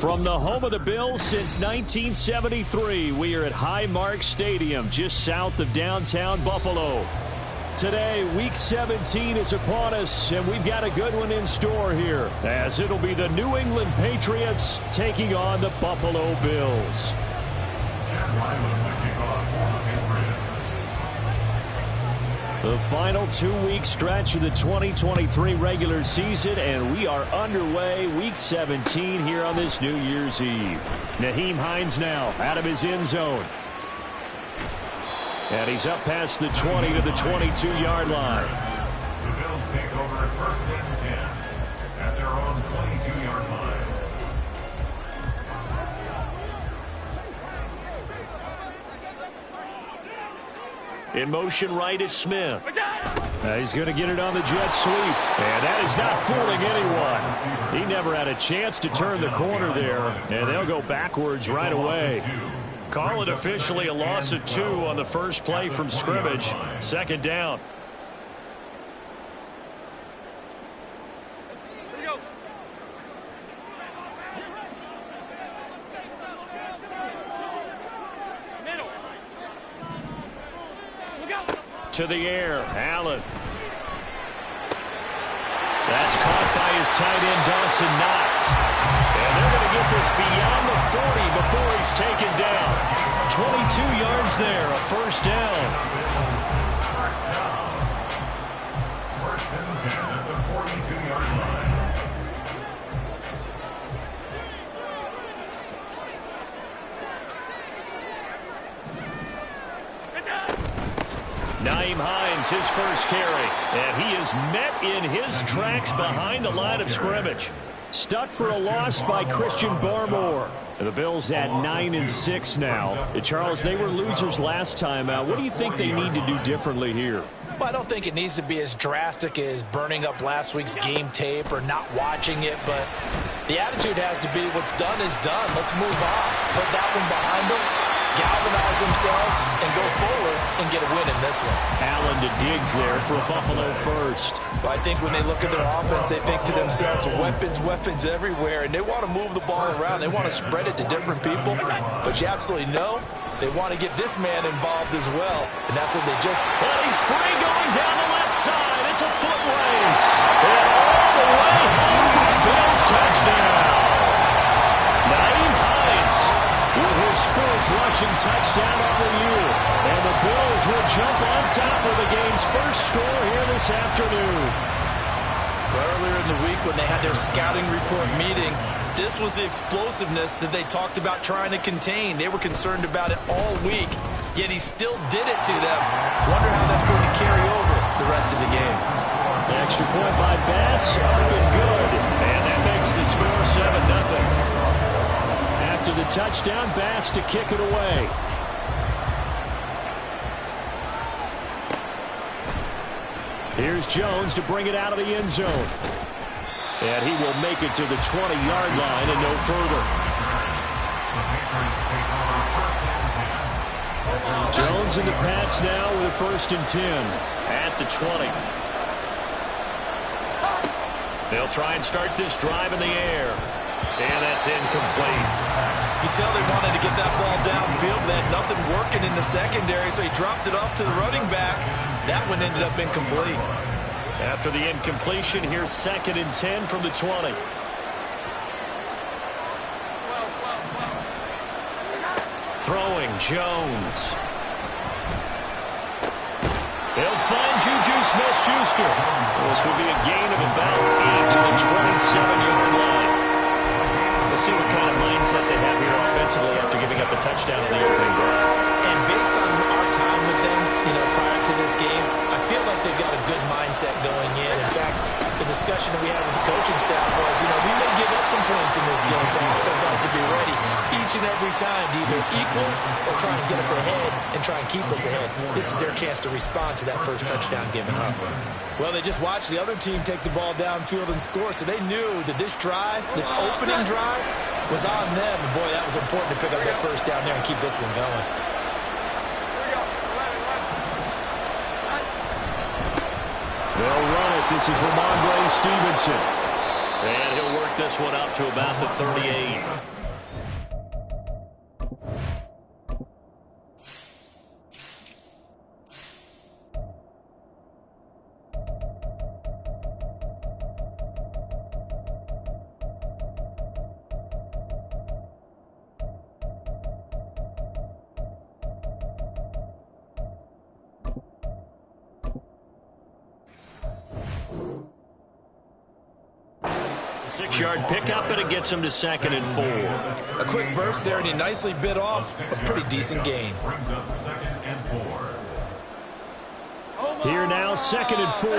From the home of the Bills since 1973, we are at Highmark Stadium, just south of downtown Buffalo. Today, Week 17 is upon us, and we've got a good one in store here, as it'll be the New England Patriots taking on the Buffalo Bills. The final 2-week stretch of the 2023 regular season, and we are underway Week 17 here on this New Year's Eve. Nyheim Hines now out of his end zone. And he's up past the 20 to the 22-yard line. The Bills take over at 1st and 10 at their own 22-yard line. In motion right is Smith. He's going to get it on the jet sweep. And that is not fooling anyone. He never had a chance to turn the corner there. And they'll go backwards right away. Call it officially a loss of 2 on the first play from scrimmage. Second down. To the air, Allen. That's caught by his tight end, Dawson Knox. And they're going to get this beyond the 40 before he's taken down. 22 yards there, a first down. First and 10 at the 42-yard line. Nyheim Hines, his first carry, and he is met in his tracks behind the line of scrimmage. Stuck for a loss by Christian Barmore. The Bills at 9-6 now. Charles, they were losers last time out. What do you think they need to do differently here? Well, I don't think it needs to be as drastic as burning up last week's game tape or not watching it, but the attitude has to be what's done is done. Let's move on. Put that one behind them, galvanize themselves, and go forward and get a win in this one. Allen to Diggs there for Buffalo first. But I think when they look at their offense, they think to themselves, weapons, weapons everywhere, and they want to move the ball around. They want to spread it to different people, but you absolutely know they want to get this man involved as well, and that's what they just... Well, he's free going down the left side. It's a foot race. And all the way home for the Bills touchdown. Nyheim Hines with his fourth rushing touchdown on the year. And the Bills will jump on top of the game's first score here this afternoon. Earlier in the week when they had their scouting report meeting, this was the explosiveness that they talked about trying to contain. They were concerned about it all week, yet he still did it to them. Wonder how that's going to carry over the rest of the game. The extra point by Bass, up and good. And that makes the score 7-0. After the touchdown, Bass to kick it away. Here's Jones to bring it out of the end zone. And he will make it to the 20-yard line and no further. Jones and the Pats now with a 1st and 10 at the 20. They'll try and start this drive in the air. And that's incomplete. You can tell they wanted to get that ball downfield. They had nothing working in the secondary, so he dropped it off to the running back. That one ended up incomplete. After the incompletion, here's 2nd and 10 from the 20. Throwing, Jones. They'll find Juju Smith-Schuster. This will be a gain of about 8 to the 27-yard line. We'll see what kind of mindset they have here offensively after giving up the touchdown in the opening drive. And based on our time with them, prior to this game, I feel like they've got a good mindset going in. In fact, the discussion that we had with the coaching staff was, we may give up some points in this game, so our offense has to be ready each and every time to either equal or try and get us ahead and try and keep us ahead. This is their chance to respond to that first touchdown given up. Well, they just watched the other team take the ball downfield and score, so they knew that this drive, this opening drive, was on them. And boy, that was important to pick up that first down there and keep this one going. They'll run it. This is Ramondre Stevenson. And he'll work this one out to about the 38. 6-yard pickup, and it gets him to 2nd and 4. A quick burst there, and he nicely bit off a pretty decent gain. Brings up 2nd and 4. Here now, 2nd and 4.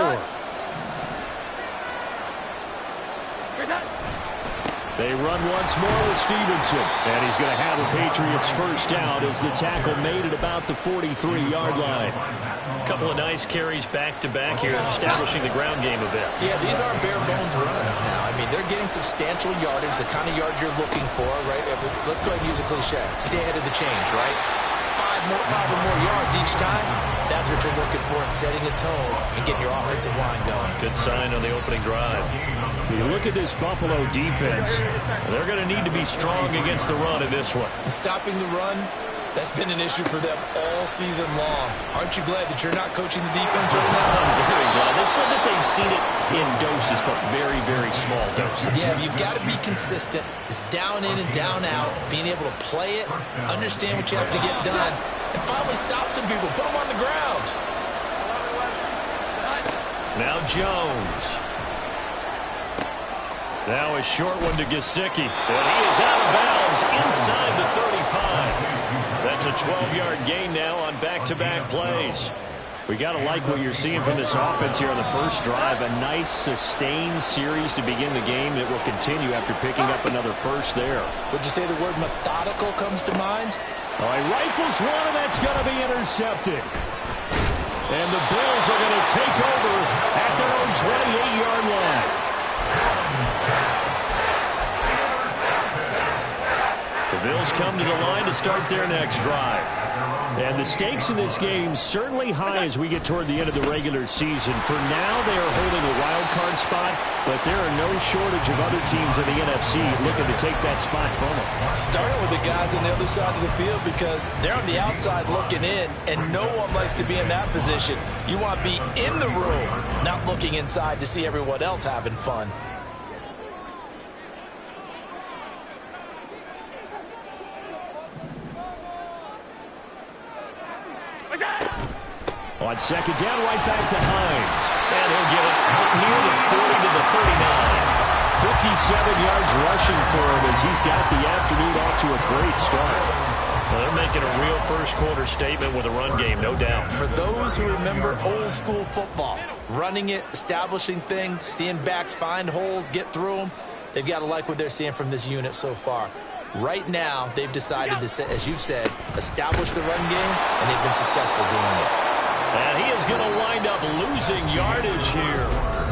They run once more with Stevenson, and he's going to have a Patriots first down as the tackle made at about the 43-yard line. A couple of nice carries back-to-back here, establishing the ground game a bit. Yeah, these aren't bare-bones runs now. I mean, they're getting substantial yardage, the kind of yards you're looking for, right? Let's go ahead and use a cliche. Stay ahead of the change, right? Five or more yards each time. That's what you're looking for in setting a tone and getting your offensive line going. Good sign on the opening drive. You look at this Buffalo defense, they're going to need to be strong against the run in this one. And stopping the run, that's been an issue for them all season long. Aren't you glad that you're not coaching the defense right now? I'm very glad. They said that they've seen it in doses, but very, very small doses. Yeah, you've got to be consistent. It's down in and down out, being able to play it, understand what you have to get done, and finally stop some people, put them on the ground. Now Jones. Now a short one to Gesicki. And he is out of bounds inside the 35. That's a 12-yard gain now on back-to-back plays. We got to like what you're seeing from this offense here on the first drive. A nice, sustained series to begin the game that will continue after picking up another first there. Would you say the word methodical comes to mind? All right, rifles one, and that's going to be intercepted. And the Bills are going to take over at their own 28-yard line. The Bills come to the line to start their next drive. And the stakes in this game certainly high as we get toward the end of the regular season. For now, they are holding a wild card spot, but there are no shortage of other teams in the NFC looking to take that spot from them. Starting with the guys on the other side of the field because they're on the outside looking in, and no one likes to be in that position. You want to be in the room, not looking inside to see everyone else having fun. On second down, right back to Hines. And he'll get it out near the 40 to the 39. 57 yards rushing for him as he's got the afternoon off to a great start. Well, they're making a real first-quarter statement with a run game, no doubt. For those who remember old-school football, running it, establishing things, seeing backs find holes, get through them, they've got to like what they're seeing from this unit so far. Right now, they've decided to, as you said, establish the run game, and they've been successful doing it. And he is going to wind up losing yardage here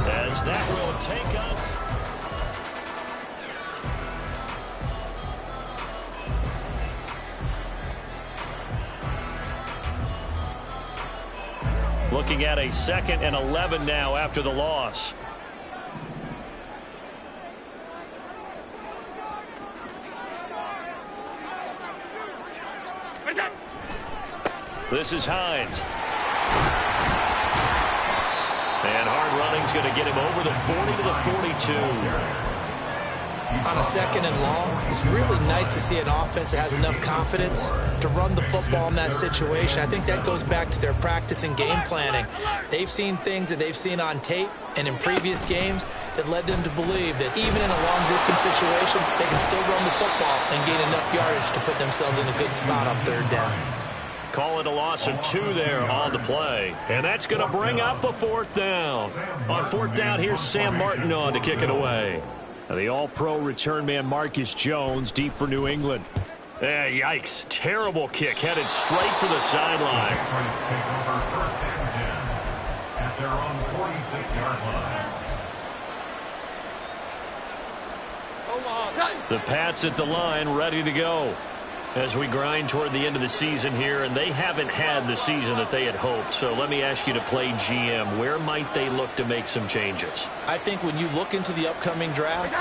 as that will take us. Looking at a 2nd and 11 now after the loss. This is Hines. And hard running's going to get him over the 40 to the 42. On a 2nd and long, it's really nice to see an offense that has enough confidence to run the football in that situation. I think that goes back to their practice and game planning. They've seen things that they've seen on tape and in previous games that led them to believe that even in a long-distance situation, they can still run the football and gain enough yardage to put themselves in a good spot on 3rd down. Call it a loss of 2 there on the play. And that's going to bring up a 4th down. On 4th down, here's Sam Martin on to kick it away. The all-pro return man Marcus Jones deep for New England. Yikes. Terrible kick headed straight for the sideline. Patriots take over 1st and 10 at their own 46-yard line. The Pats at the line ready to go as we grind toward the end of the season here, and they haven't had the season that they had hoped. So let me ask you to play GM. Where might they look to make some changes? I think when you look into the upcoming draft,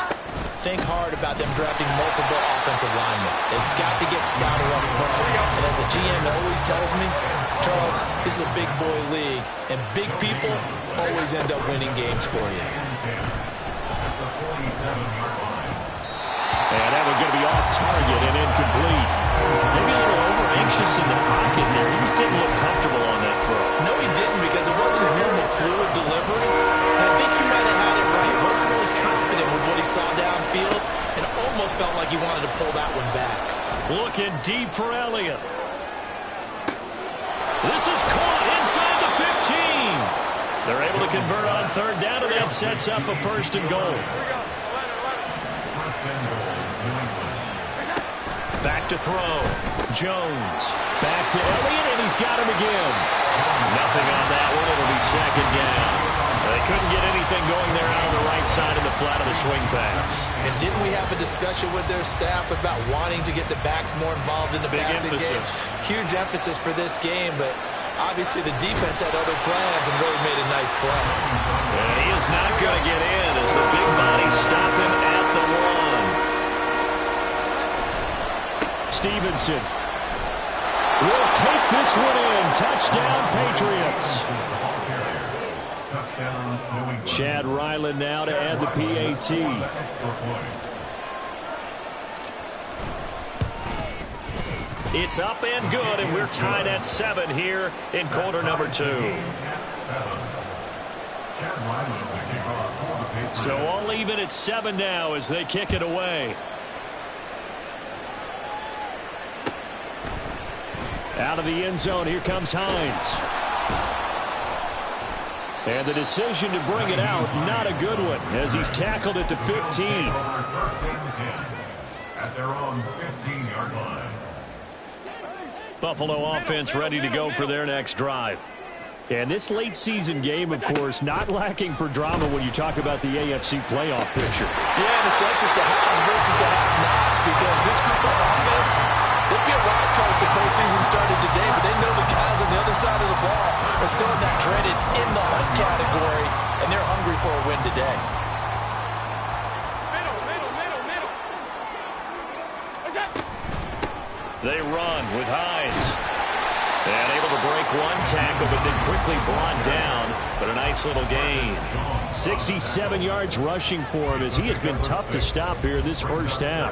think hard about them drafting multiple offensive linemen. They've got to get stouter up front. And as a GM always tells me, Charles, this is a big boy league, and big people always end up winning games for you. And that one's going to be off target and incomplete. Maybe a little over-anxious in the pocket there. He just didn't look comfortable on that throw. No, he didn't, because it wasn't his normal fluid delivery. And I think you might have had it right. He wasn't really confident with what he saw down deep for Elliott. This is caught inside the 15. They're able to convert on third down, and that sets up a first and goal. Back to throw. Jones. Back to Elliott, and he's got him again. Nothing on that one. It'll be second down. They couldn't get anything going there out on the right side of the flat of the swing pass. And didn't we have a discussion with their staff about wanting to get the backs more involved in the passing game? Huge emphasis for this game, but obviously the defense had other plans and really made a nice play. And he is not going to get in as the big bodies stop him at the 1. Stevenson will take this one in. Touchdown, Patriots. Chad Ryland now to add the PAT. It's up and good, and we're tied at 7 here in quarter number 2. So all even at 7 now as they kick it away. Out of the end zone, here comes Hines. And the decision to bring it out, not a good one, as he's tackled at the 15. At their own 15-yard line. Buffalo offense ready to go for their next drive. And this late season game, of course, not lacking for drama when you talk about the AFC playoff picture. Yeah, in a sense, it's the haves versus the have-nots, because this group of offense, they'd be a wild card if the postseason started today, but they know the guys on the other side of the ball are still in that dreaded in the hunt category, and they're hungry for a win today. They run with Hines. And able to break one tackle, but then quickly brought down. But a nice little gain. 67 yards rushing for him as he has been tough to stop here this first half.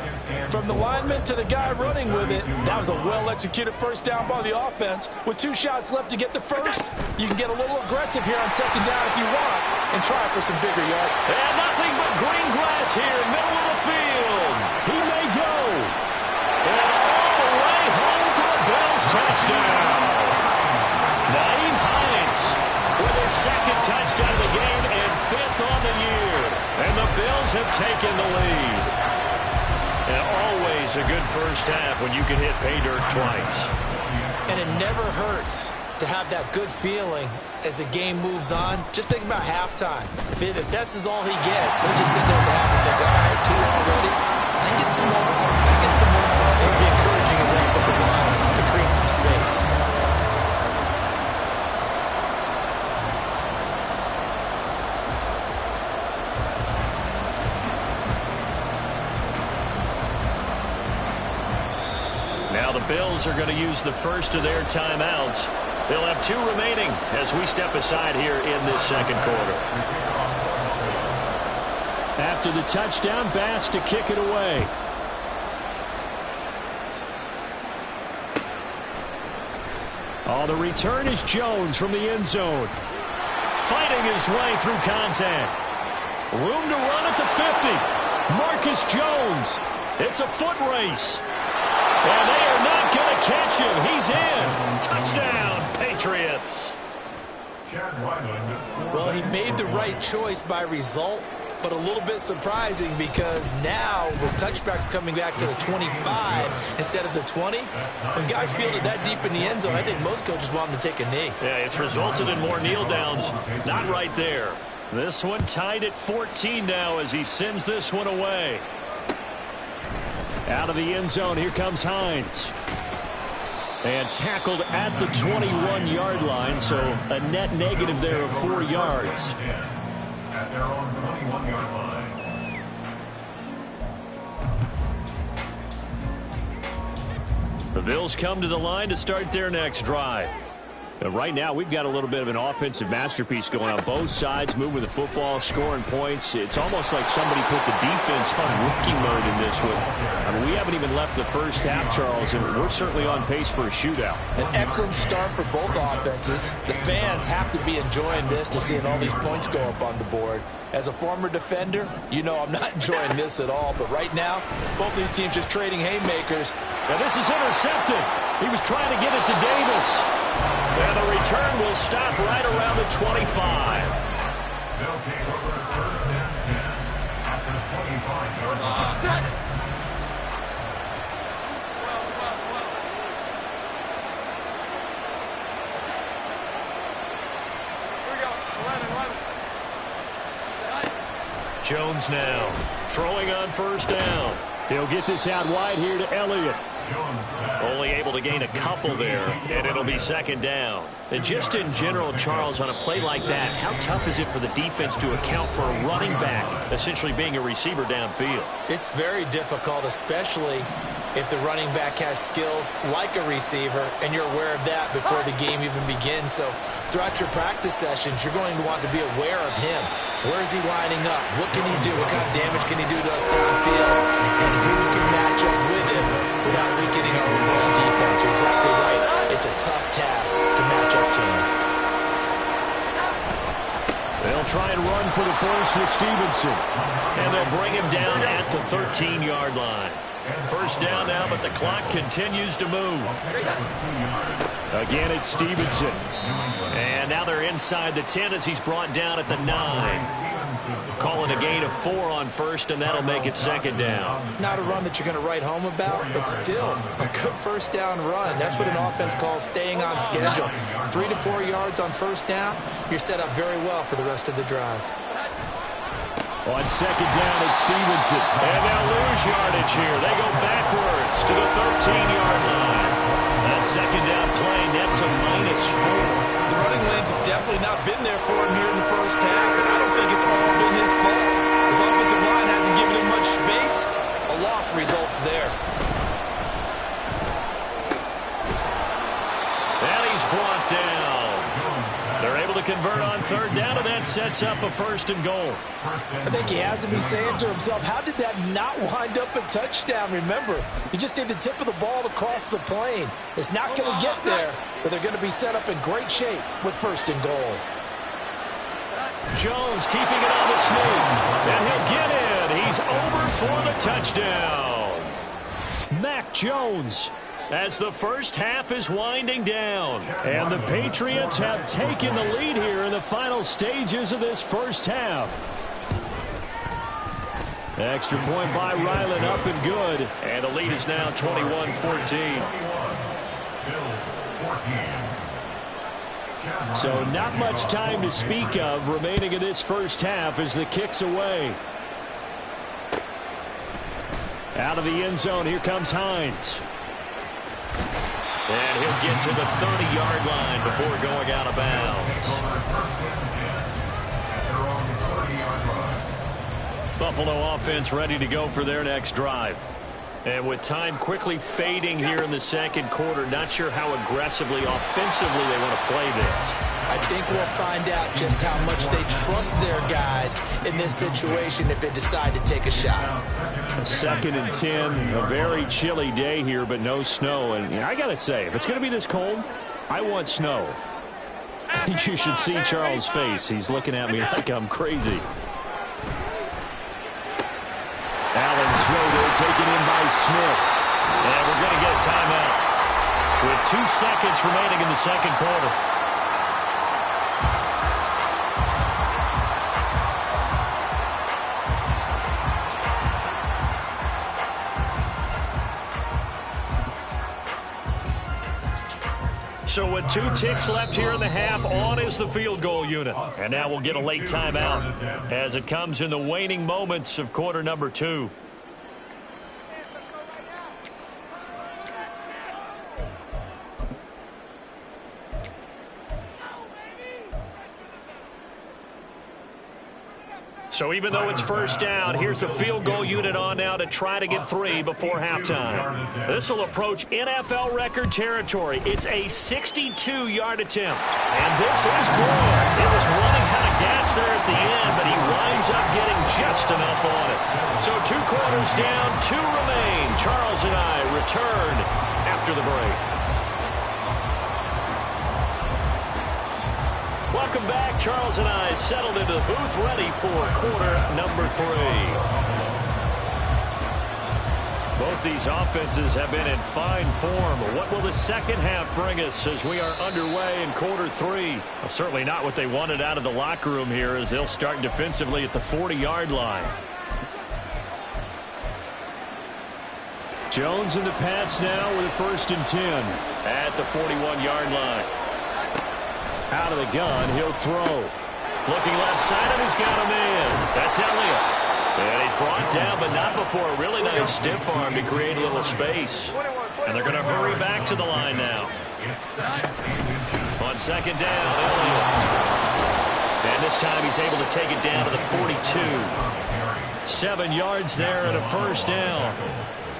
From the lineman to the guy running with it, that was a well-executed first down by the offense. With 2 shots left to get the first, you can get a little aggressive here on second down if you want and try for some bigger yards. And nothing but green grass here, middle of the field. He may go. And all the way home for a Bills touchdown. Naeem Hines with his second touchdown of the game and 5th on the year. And the Bills have taken the lead. And always a good first half when you can hit pay dirt twice. And it never hurts to have that good feeling as the game moves on. Just think about halftime. If that's all he gets, he'll just sit there at the half and think, all right, 2 already. I can get some more. I can get some more. It would be encouraging his offensive line to create some space. Now the Bills are going to use the first of their timeouts. They'll have 2 remaining as we step aside here in this second quarter. After the touchdown, Bass to kick it away. Oh, the return is Jones from the end zone. Fighting his way through contact. Room to run at the 50. Marcus Jones. It's a foot race. And they are not going to catch him. He's in. Touchdown, Patriots. Well, he made the right choice by result, but a little bit surprising because now with touchbacks coming back to the 25 instead of the 20, when guys fielded that deep in the end zone, I think most coaches want them to take a knee. Yeah, it's resulted in more kneel downs. Not right there. This one tied at 14 now as he sends this one away. Out of the end zone, here comes Hines. And tackled at the 21-yard line, so a net negative there of 4 yards. At their own 21-yard line. The Bills come to the line to start their next drive. But right now, we've got a little bit of an offensive masterpiece going on both sides, moving the football, scoring points. It's almost like somebody put the defense on rookie mode in this one. I mean, we haven't even left the first half, Charles, and we're certainly on pace for a shootout. An excellent start for both offenses. The fans have to be enjoying this to seeing all these points go up on the board. As a former defender, you know I'm not enjoying this at all. But right now, both these teams just trading haymakers. And this is intercepted. He was trying to get it to Davis. And the return will stop right around the 25. They'll take over first and 10 at the 25-yard line. Jones now throwing on first down. He'll get this out wide here to Elliott. Only able to gain a couple there, and it'll be second down. And just in general, Charles, on a play like that, how tough is it for the defense to account for a running back essentially being a receiver downfield? It's very difficult, especially if the running back has skills like a receiver, and you're aware of that before the game even begins. So throughout your practice sessions, you're going to want to be aware of him. Where is he lining up? What can he do? What kind of damage can he do to us downfield? And who can match up with him without weakening our overall defense? You're exactly right. It's a tough task to match up to him. They'll try and run for the first with Stevenson. And they'll bring him down at the 13-yard line. First down now, but the clock continues to move. Again, it's Stevenson. And now they're inside the 10 as he's brought down at the 9. Calling a gain of 4 on first, and that'll make it second down. Not a run that you're going to write home about, but still a good first down run. That's what an offense calls staying on schedule. 3 to 4 yards on first down, you're set up very well for the rest of the drive. On second down, it's Stevenson. And they'll lose yardage here. They go backwards to the 13-yard line. That second down play nets a -4. The running lanes have definitely not been there for him here in the first half, and I don't think it's all been his fault. His offensive line hasn't given him much space. A loss results there. And he's brought down. They're able to convert on third down, and that sets up a first and goal. I think he has to be saying to himself, how did that not wind up a touchdown? Remember, you just need the tip of the ball to cross the plane. It's not going to get there, but they're going to be set up in great shape with first and goal. Jones keeping it on the sneak, and he'll get in. He's over for the touchdown. Mac Jones, as the first half is winding down. And the Patriots have taken the lead here in the final stages of this first half. Extra point by Ryland, up and good. And the lead is now 21-14. So not much time to speak of remaining in this first half as the kick's away. Out of the end zone, here comes Hines. And he'll get to the 30-yard line before going out of bounds. Buffalo offense ready to go for their next drive. And with time quickly fading here in the second quarter, not sure how aggressively, offensively they want to play this. I think we'll find out just how much they trust their guys in this situation if they decide to take a shot. Second and 10, a very chilly day here, but no snow. And I got to say, if it's going to be this cold, I want snow. You should see Charles' face. He's looking at me like I'm crazy. Allen's throw there taken in by Smith. And we're going to get a timeout with 2 seconds remaining in the second quarter. So with 2 ticks left here in the half, on is the field goal unit. And now we'll get a late timeout as it comes in the waning moments of quarter number 2. So even though it's first down, here's the field goal unit on now to try to get 3 before halftime. This will approach NFL record territory. It's a 62-yard attempt. And this is good. It was running out of gas there at the end, but he winds up getting just enough on it. So 2 quarters down, 2 remain. Charles and I return after the break. Welcome back. Charles and I settled into the booth ready for quarter number 3. Both these offenses have been in fine form. What will the second half bring us as we are underway in quarter three? Well, certainly not what they wanted out of the locker room here as they'll start defensively at the 40-yard line. Jones in the Pats now with a 1st and 10 at the 41-yard line. Out of the gun, he'll throw. Looking left side, and he's got him in. That's Elliott. And he's brought down, but not before a really nice stiff arm to create a little space. And they're going to hurry back to the line now. On 2nd down, Elliott. And this time he's able to take it down to the 42. 7 yards there and a 1st down.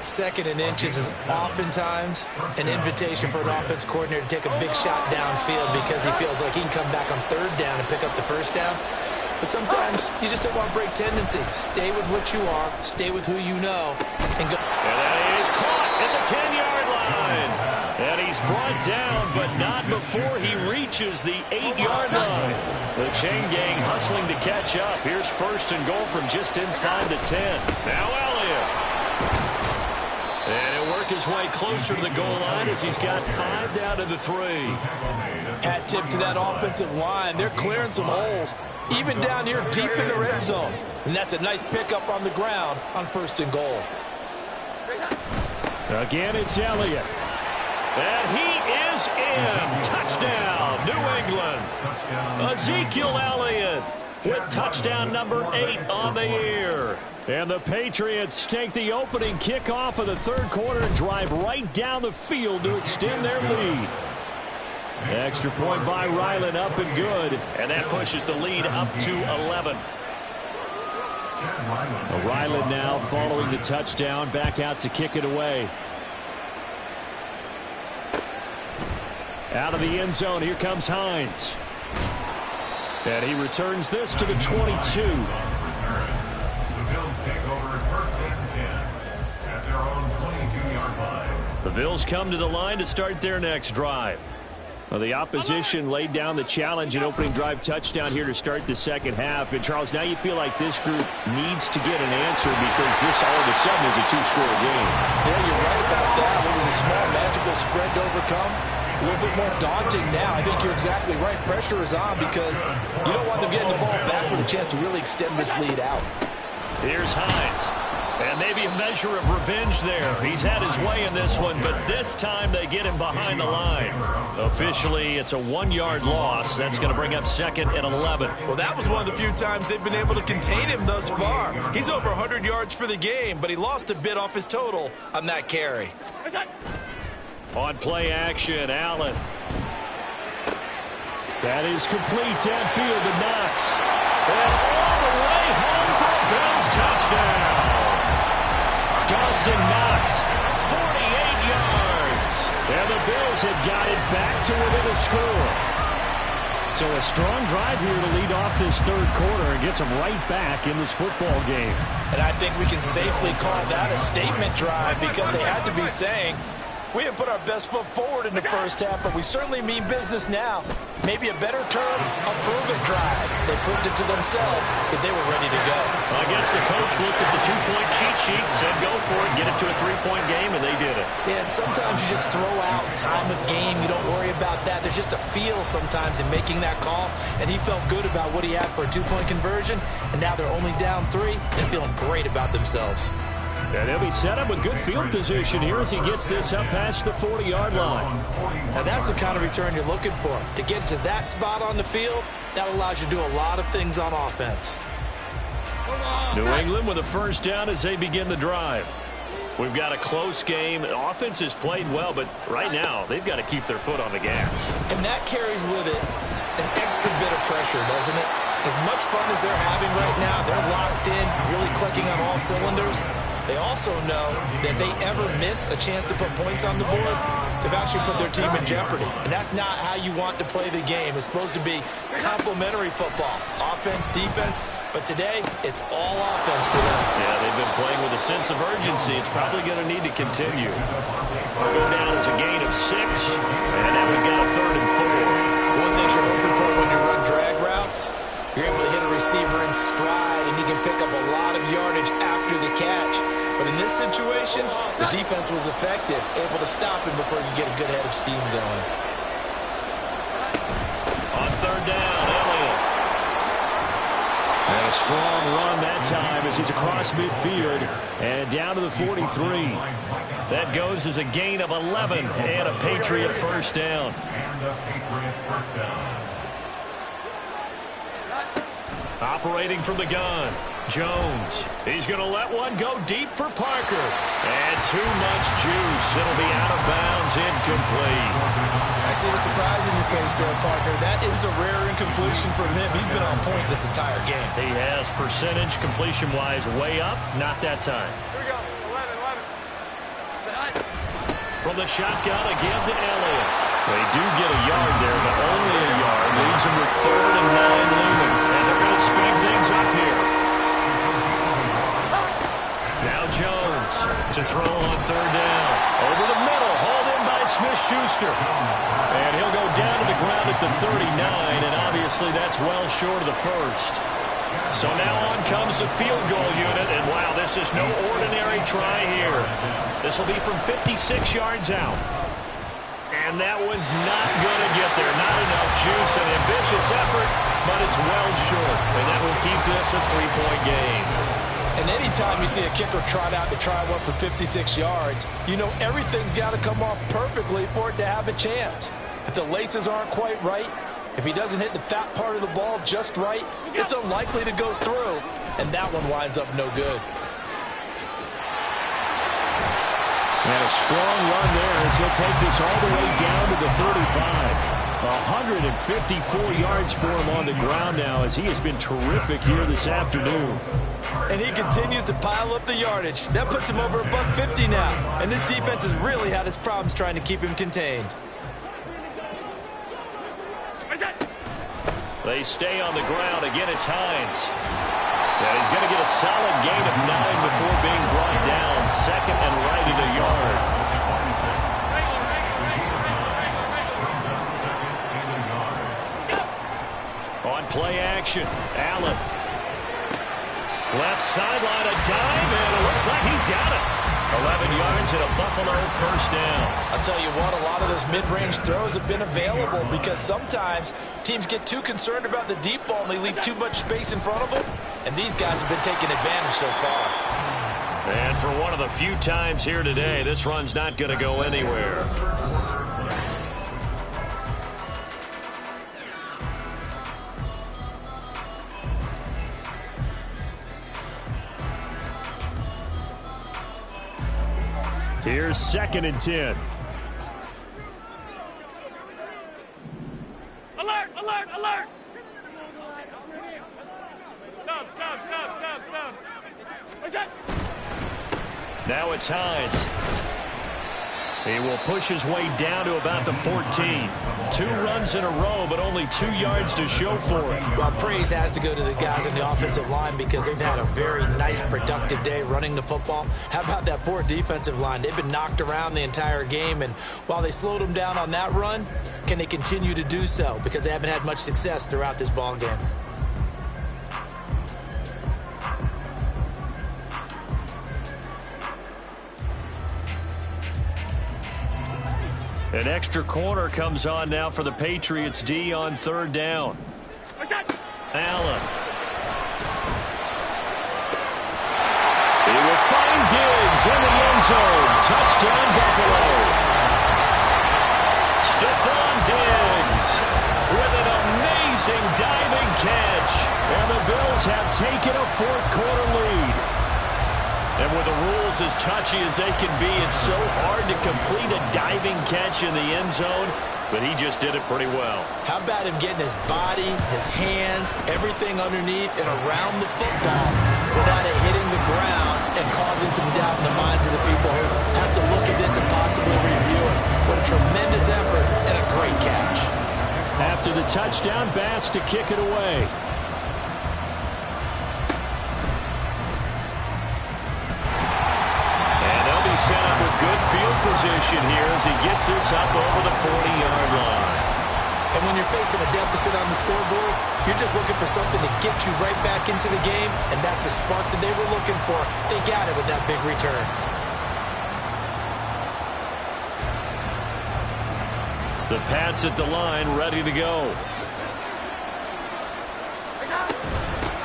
2nd and inches is oftentimes an invitation for an offense coordinator to take a big shot downfield because he feels like he can come back on 3rd down and pick up the 1st down. But sometimes you just don't want to break tendency. Stay with what you are, stay with who you know, and go. And that is caught at the 10-yard line. And he's brought down, but not before he reaches the 8-yard line. The chain gang hustling to catch up. Here's 1st and goal from just inside the 10. Now Elliott. And he'll work his way closer to the goal line as he's got 5 down to the 3. Hat tip to that offensive line. They're clearing some holes, even down here deep in the red zone. And that's a nice pickup on the ground on 1st and goal. Again, it's Elliott. And he is in. Touchdown, New England. Ezekiel Elliott with touchdown number 8 on the year. And the Patriots take the opening kickoff of the 3rd quarter and drive right down the field to extend their lead. Extra point by Ryland, up and good. And that pushes the lead up to 11. Ryland now following the touchdown, back out to kick it away. Out of the end zone, here comes Hines. And he returns this to the 22. The Bills take over 1st and 10 at their own 22-yard line. The Bills come to the line to start their next drive. Well, the opposition laid down the challenge and opening drive touchdown here to start the second half. And, Charles, now you feel like this group needs to get an answer because this all of a sudden is a 2-score game. Yeah, you're right about that. It was a small, magical spread to overcome. A little bit more daunting now. I think you're exactly right. Pressure is on because you don't want them getting the ball back with a chance to really extend this lead out. Here's Hines. And maybe a measure of revenge there. He's had his way in this one, but this time they get him behind the line. Officially, it's a 1-yard loss. That's going to bring up 2nd and 11. Well, that was one of the few times they've been able to contain him thus far. He's over 100 yards for the game, but he lost a bit off his total on that carry. On play action, Allen. That is complete downfield to Knox. And all the way home for a Bills touchdown. Dawson Knox, 48 yards. And the Bills have got it back to within a score. So a strong drive here to lead off this 3rd quarter and gets them right back in this football game. And I think we can safely call that a statement drive because they had to be saying, we didn't put our best foot forward in the 1st half, but we certainly mean business now. Maybe a better term, a prove-it drive. They proved it to themselves that they were ready to go. I guess the coach looked at the 2-point cheat sheet, said go for it, get it to a 3-point game, and they did it. Yeah, and sometimes you just throw out time of game. You don't worry about that. There's just a feel sometimes in making that call, and he felt good about what he had for a 2-point conversion, and now they're only down 3. They're feeling great about themselves. And he'll be set up with good field position here as he gets this up past the 40-yard line. Now that's the kind of return you're looking for. To get to that spot on the field, that allows you to do a lot of things on offense. New England with a 1st down as they begin the drive. We've got a close game. The offense has played well, but right now they've got to keep their foot on the gas. And that carries with it an extra bit of pressure, doesn't it? As much fun as they're having right now, they're locked in, really clicking on all cylinders. They also know that they ever miss a chance to put points on the board, they've actually put their team in jeopardy. And that's not how you want to play the game. It's supposed to be complementary football, offense, defense. But today, it's all offense for them. Yeah, they've been playing with a sense of urgency. It's probably going to need to continue. We'll go down as a gain of 6, and then we've got a 3rd and 4. One thing you're hoping for when you run drag routes, you're able to hit a receiver in stride, and he can pick up a lot of yardage after the catch. But in this situation, the defense was effective, able to stop him before he could get a good head of steam going. On third down, Elliott. And a strong run that time as he's across midfield and down to the 43. That goes as a gain of 11 and a Patriot first down. Operating from the gun, Jones. He's going to let one go deep for Parker. And too much juice. It'll be out of bounds, incomplete. I see the surprise in your face there, partner. That is a rare incompletion from him. He's been on point this entire game. He has percentage completion-wise way up. Not that time. Here we go. 11. From the shotgun again to Elliott. They do get a yard there, but only a yard. Leaves them with 3rd and 9 looming. And they're going to speed things up here. Now Jones to throw on 3rd down. Over the middle. Hauled in by Smith-Schuster. And he'll go down to the ground at the 39, and obviously that's well short of the first. So now on comes the field goal unit, and wow, this is no ordinary try here. This will be from 56 yards out. And that one's not going to get there. Not enough juice, an ambitious effort, but it's well short. And that will keep this a 3-point game. And anytime you see a kicker trot out to try one for 56 yards, you know everything's got to come off perfectly for it to have a chance. If the laces aren't quite right, if he doesn't hit the fat part of the ball just right, it's unlikely to go through. And that one winds up no good. And a strong run there as he'll take this all the way down to the 35. 154 yards for him on the ground now as he has been terrific here this afternoon. And he continues to pile up the yardage. That puts him over $150 now. And this defense has really had its problems trying to keep him contained. They stay on the ground. Again, it's Hines. And he's going to get a solid gain of 9 before being brought down. 2nd and right at a yard. On play action, Allen. Left sideline, a dive, and it looks like he's got it. 11 yards and a Buffalo first down. I'll tell you what, a lot of those mid-range throws have been available because sometimes teams get too concerned about the deep ball and they leave too much space in front of them. And these guys have been taking advantage so far. And for one of the few times here today, this run's not going to go anywhere. Here's 2nd and 10. Alert! Alert! Alert! Stop! Stop! Stop! Stop! Stop! What's that? Now it's Hines. He will push his way down to about the 14. 2 runs in a row, but only 2 yards to show for it. Well, praise has to go to the guys on the offensive line because they've had a very nice, productive day running the football. How about that poor defensive line? They've been knocked around the entire game, and while they slowed them down on that run, can they continue to do so? Because they haven't had much success throughout this ball game. An extra corner comes on now for the Patriots D on 3rd down. Allen. He will find Diggs in the end zone. Touchdown, Buffalo. Stephon Diggs with an amazing diving catch. And the Bills have taken a 4th quarter lead. And with the rules as touchy as they can be, it's so hard to complete a diving catch in the end zone, but he just did it pretty well. How about him getting his body, his hands, everything underneath and around the football without it hitting the ground and causing some doubt in the minds of the people who have to look at this and possibly review it. What a tremendous effort and a great catch. After the touchdown, Bass to kick it away. Set up with good field position here as he gets this up over the 40-yard line. And when you're facing a deficit on the scoreboard, you're just looking for something to get you right back into the game, and that's the spark that they were looking for. They got it with that big return. The Pats at the line, ready to go.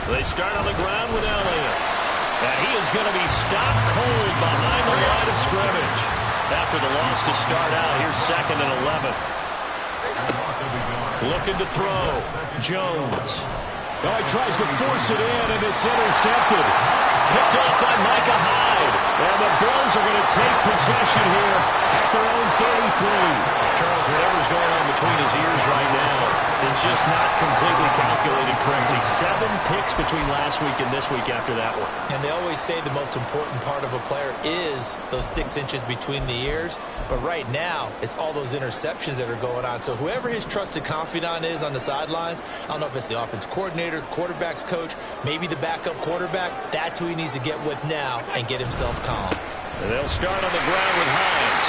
They start on the ground with Elliott. And he is going to be stopped cold behind the line of scrimmage. After the loss to start out, here's 2nd and 11. Looking to throw. Jones. Oh, he tries to force it in, and it's intercepted. Picked off by Micah Hyde. And the Bills are going to take possession here at their own 33. Charles, whatever's going on between his ears right now, it's just not completely calculated correctly. 7 picks between last week and this week after that one. And they always say the most important part of a player is those 6 inches between the ears. But right now, it's all those interceptions that are going on. So whoever his trusted confidant is on the sidelines, I don't know if it's the offense coordinator, the quarterback's coach, maybe the backup quarterback, that's who he needs to get with now and get himself calm. And they'll start on the ground with Hines.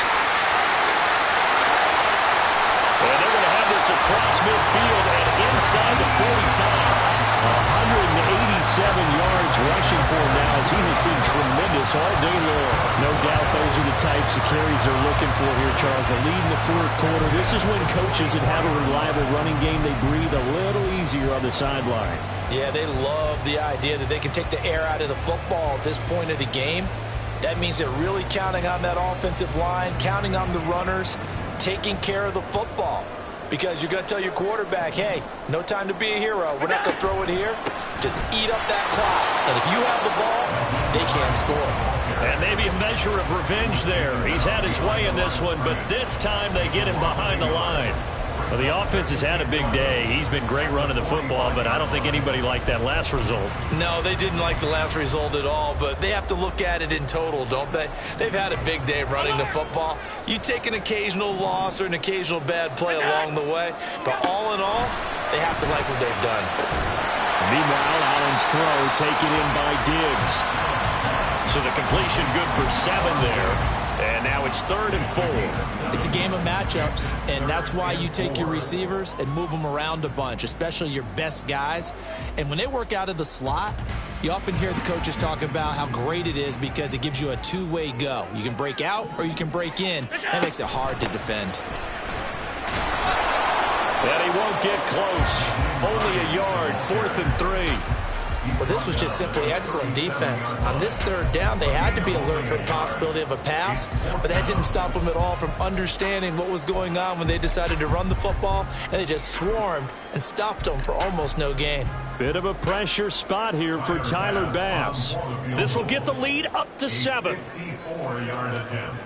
And they're going to have this across midfield and inside the 45. 187 yards rushing for him now as he has been tremendous all day long. No doubt those are the types of carries they're looking for here, Charles. The lead in the 4th quarter. This is when coaches that have a reliable running game, they breathe a little easier on the sideline. Yeah, they love the idea that they can take the air out of the football at this point of the game. That means they're really counting on that offensive line, counting on the runners, taking care of the football. Because you're going to tell your quarterback, hey, no time to be a hero. We're not going to throw it here. Just eat up that clock. And if you have the ball, they can't score. And maybe a measure of revenge there. He's had his way in this one, but this time they get him behind the line. Well, the offense has had a big day. He's been great running the football, but I don't think anybody liked that last result. No, they didn't like the last result at all, but they have to look at it in total, don't they? They've had a big day running the football. You take an occasional loss or an occasional bad play along the way, but all in all, they have to like what they've done. Meanwhile, Allen's throw taken in by Diggs. So the completion good for 7 there. And now it's 3rd and 4. It's a game of matchups, and that's why you take your receivers and move them around a bunch, especially your best guys. And when they work out of the slot, you often hear the coaches talk about how great it is because it gives you a two-way go. You can break out or you can break in. That makes it hard to defend. And he won't get close. Only a yard, 4th and 3. Well, this was just simply excellent defense. On this 3rd down, they had to be alert for the possibility of a pass, but that didn't stop them at all from understanding what was going on when they decided to run the football, and they just swarmed and stuffed them for almost no gain. Bit of a pressure spot here for Tyler Bass. This will get the lead up to 7. 54-yard attempt.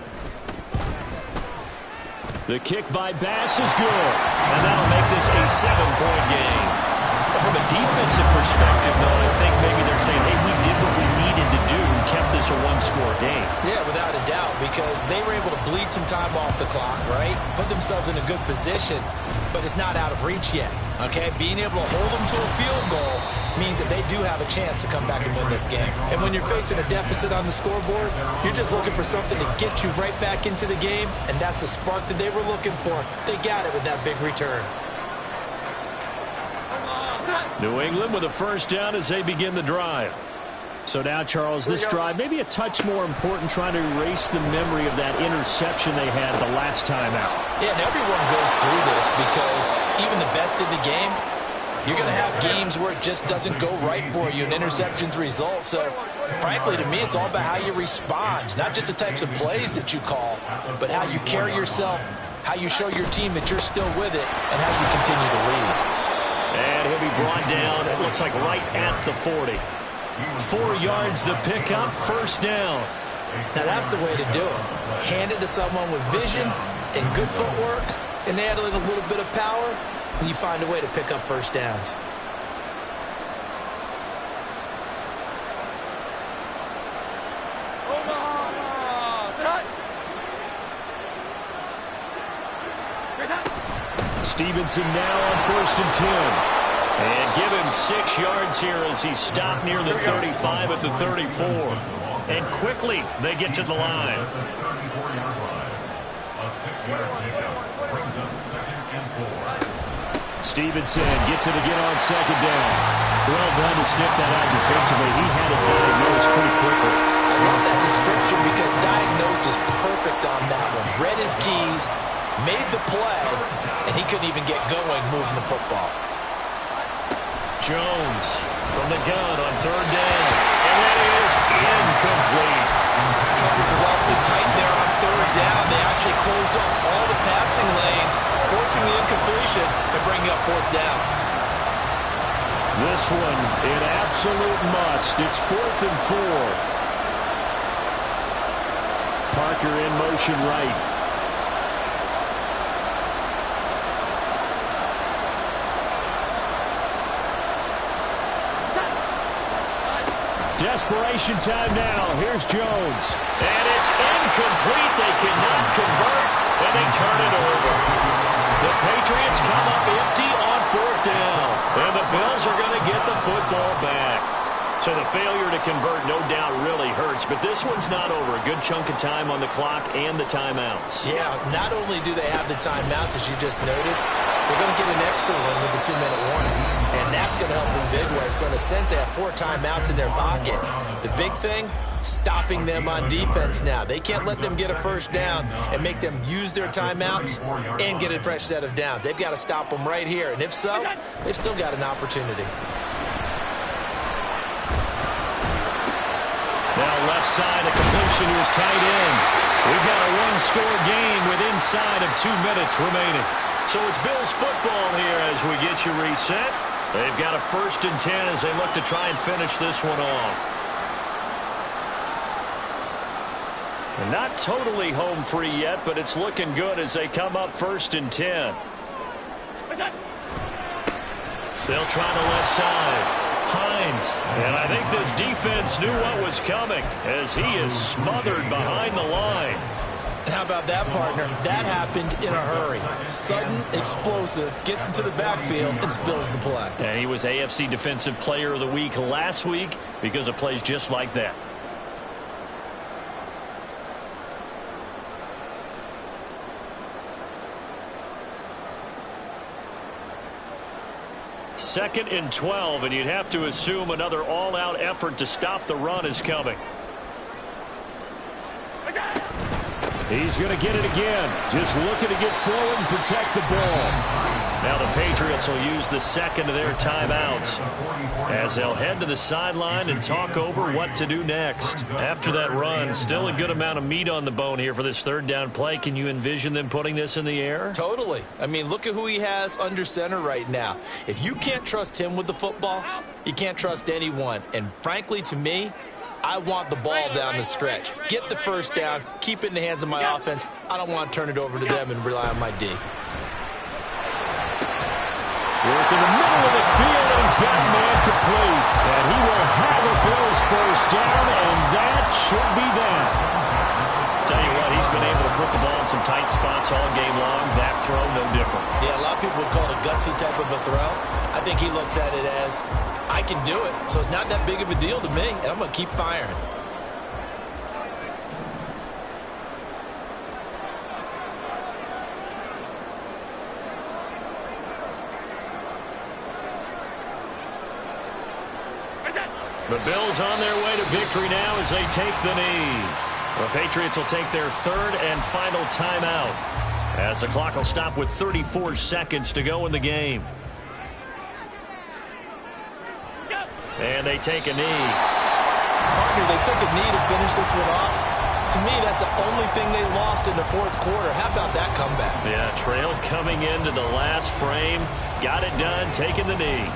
The kick by Bass is good. And that'll make this a 7-point game. From a defensive perspective, though, I think maybe they're saying, hey, we did what we needed to do and kept this a 1-score game. Yeah, without a doubt, because they were able to bleed some time off the clock, right? Put themselves in a good position, but it's not out of reach yet, okay? Being able to hold them to a field goal means that they do have a chance to come back and win this game. And when you're facing a deficit on the scoreboard, you're just looking for something to get you right back into the game, and that's the spark that they were looking for. They got it with that big return. New England with a 1st down as they begin the drive. So now, Charles, this drive maybe a touch more important, trying to erase the memory of that interception they had the last time out. Yeah, and everyone goes through this because even the best in the game, you're going to have games where it just doesn't go right for you and interceptions result. So, frankly, to me, it's all about how you respond, not just the types of plays that you call, but how you carry yourself, how you show your team that you're still with it, and how you continue to lead. And he'll be brought down, it looks like right at the 40. 4 yards the pickup, 1st down. Now that's the way to do it. Hand it to someone with vision and good footwork, and add in a little bit of power, and you find a way to pick up 1st downs. Stevenson now on 1st and 10. And give him 6 yards here as he stopped near the 35 at the 34. And quickly they get to the line. At the 34-yard line. A 6-yard pickup brings up 2nd and 4. Stevenson gets it again on second down. Well done to sniff that out defensively. He had it diagnosed pretty quickly. I love that description because diagnosed is perfect on that one. Read his keys, made the play, and he couldn't even get going moving the football. Jones from the gun on third down. And that is incomplete. Coverage is awfully tight there on third down. They actually closed off all the passing lanes, forcing the incompletion and bringing up fourth down. This one an absolute must. It's 4th and 4. Parker in motion right. Desperation time now. Here's Jones. And it's incomplete. They cannot convert, and they turn it over. The Patriots come up empty on fourth down, and the Bills are going to get the football back. So the failure to convert, no doubt, really hurts. But this one's not over. A good chunk of time on the clock and the timeouts. Yeah, not only do they have the timeouts, as you just noted, they're going to get an extra one with the 2-minute warning. And that's going to help them big way. So in a sense, they have 4 timeouts in their pocket. The big thing, stopping them on defense now. They can't let them get a first down and make them use their timeouts and get a fresh set of downs. They've got to stop them right here. And if so, they've still got an opportunity. Now left side, a completion to his tight end. We've got a one-score game with inside of 2 minutes remaining. So it's Bills football here as we get you reset. They've got a 1st and 10 as they look to try and finish this one off. And not totally home free yet, but it's looking good as they come up 1st and 10. They'll try the left side. Hines, and I think this defense knew what was coming as he is smothered behind the line. How about that, partner? That happened in a hurry. Sudden, explosive, gets into the backfield and spills the play. And he was AFC Defensive Player of the Week last week because of plays just like that. Second and 12, and you'd have to assume another all-out effort to stop the run is coming. He's going to get it again. Just looking to get forward and protect the ball. Now the Patriots will use the second of their timeouts as they'll head to the sideline and talk over what to do next. After that run, still a good amount of meat on the bone here for this third down play. Can you envision them putting this in the air? Totally. I mean, look at who he has under center right now. If you can't trust him with the football, you can't trust anyone. And frankly, to me, I want the ball down the stretch. Get the first down, keep it in the hands of my offense. I don't want to turn it over to them and rely on my D. Work in the middle of the field, and he's got a man complete. And he will have a Bills first down, and that should be that. Tell you what, he's been able to put the ball in some tight spots all game long. That throw, no different. Yeah, a lot of people would call it a gutsy type of a throw. I think he looks at it as, I can do it, so it's not that big of a deal to me, and I'm going to keep firing. The Bills on their way to victory now as they take the knee. The Patriots will take their third and final timeout as the clock will stop with 34 seconds to go in the game. And they take a knee. Partner, they took a knee to finish this one off. To me, that's the only thing they lost in the fourth quarter. How about that comeback? Yeah, trailed coming into the last frame. Got it done, taking the knee.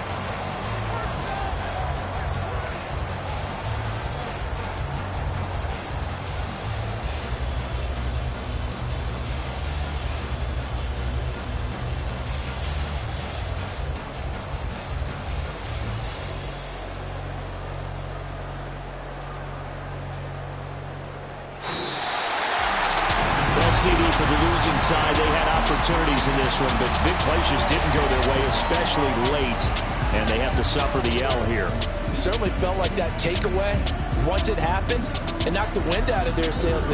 CD for the losing side. They had opportunities in this one, but big plays just didn't go their way, especially late, and they have to suffer the L here. It certainly felt like that takeaway, once it happened, it knocked the wind out of their sails.